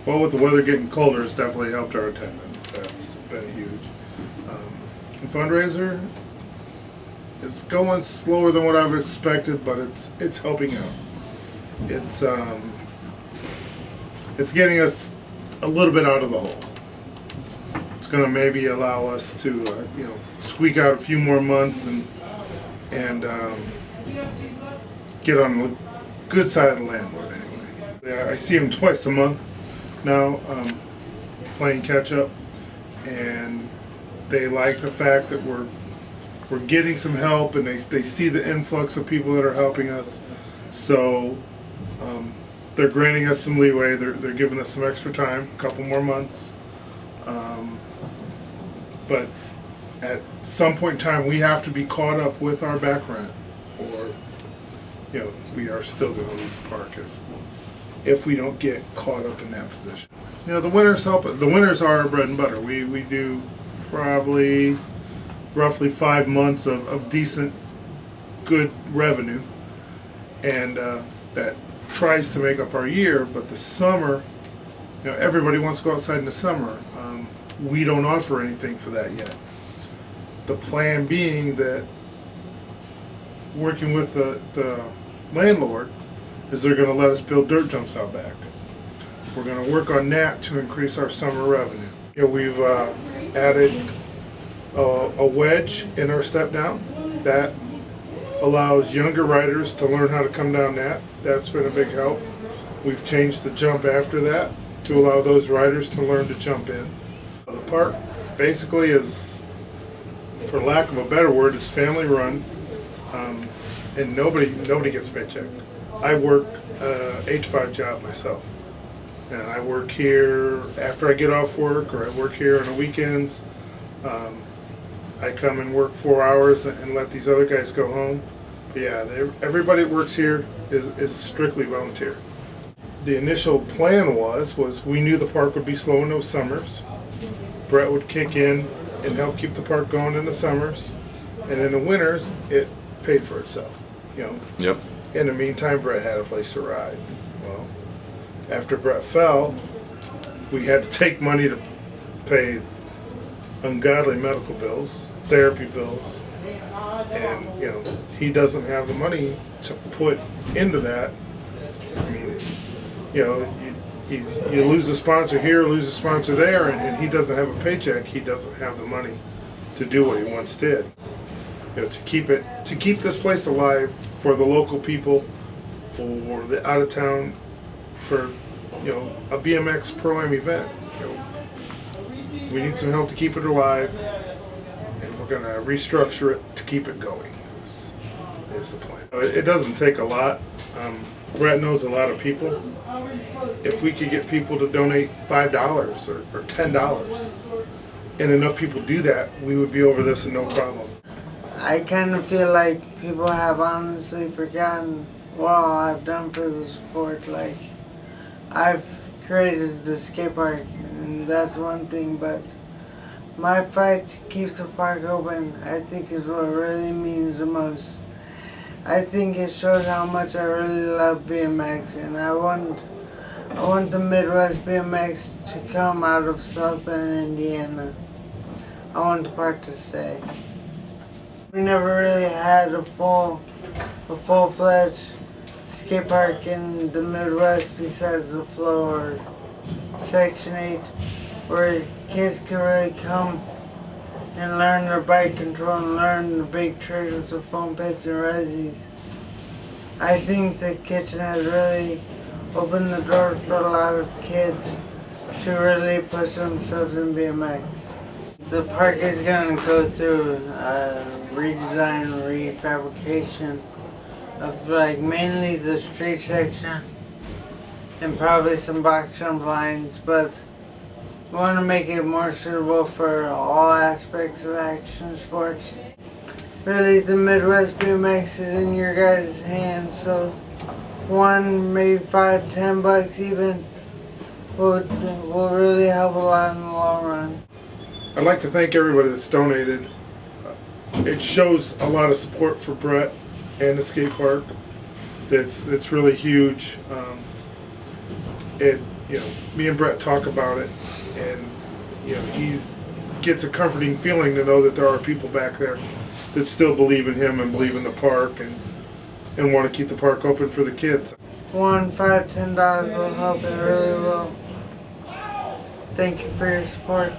Well, with the weather getting colder, it's definitely helped our attendance. That's been huge. The fundraiser is going slower than what I've expected, but it's helping out. It's it's getting us a little bit out of the hole. It's going to maybe allow us to squeak out a few more months and get on the good side of the landlord anyway. Yeah, I see him twice a month now, playing catch up, and they like the fact that we're getting some help, and they see the influx of people that are helping us. So they're granting us some leeway. They're giving us some extra time, a couple more months. But at some point in time, we have to be caught up with our back rent, or we are still going to lose the park if we don't get caught up in that position. The winters help. The winters are our bread and butter. We do probably roughly 5 months of decent, good revenue, and that tries to make up our year. But the summer, everybody wants to go outside in the summer. We don't offer anything for that yet. The plan being that working with the landlord is they're going to let us build dirt jumps out back. We're going to work on that to increase our summer revenue. We've added a wedge in our step down that allows younger riders to learn how to come down that. That's been a big help. We've changed the jump after that to allow those riders to learn to jump in. The park basically is, for lack of a better word, is family run, and nobody gets a paycheck. I work 8 to 5 job myself, and I work here after I get off work, or I work here on the weekends. I come and work 4 hours and let these other guys go home. But yeah, everybody that works here is strictly volunteer. The initial plan was we knew the park would be slow in those summers. Brett would kick in and help keep the park going in the summers, and in the winters it paid for itself. Yep. In the meantime, Brett had a place to ride. Well, after Brett fell, we had to take money to pay ungodly medical bills, therapy bills, and he doesn't have the money to put into that. I mean, you lose a sponsor here, lose a sponsor there, and he doesn't have a paycheck. He doesn't have the money to do what he once did. To keep this place alive for the local people, for the out of town, for a BMX Pro-Am event. We need some help to keep it alive, and we're going to restructure it to keep it going. Is the plan. It doesn't take a lot. Brett knows a lot of people. If we could get people to donate $5 or $10, and enough people do that, we would be over this and no problem. I kind of feel like people have honestly forgotten what all I've done for the sport. Like, I've created the skate park, and that's one thing, but my fight to keep the park open, I think, is what really means the most. I think it shows how much I really love BMX, and I want the Midwest BMX to come out of South Bend, Indiana. I want the park to stay. We never really had a full-fledged skate park in the Midwest besides the Flow or Section 8, where kids can really come and learn their bike control and learn the big tricks with the foam pits and resis. I think the kitchen has really opened the door for a lot of kids to really push themselves in BMX. The park is going to go through a redesign, refabrication of mainly the street section and probably some box jump lines, but we want to make it more suitable for all aspects of action sports. Really, the Midwest BMX is in your guys' hands, so maybe $5, $10 even will really help a lot in the long run. I'd like to thank everybody that's donated. It shows a lot of support for Brett and the skate park. That's really huge. It you know, me and Brett talk about it, and you know, he's gets a comforting feeling to know that there are people back there that still believe in him and believe in the park and want to keep the park open for the kids. $1, $5, $10 will help. It really will. Thank you for your support.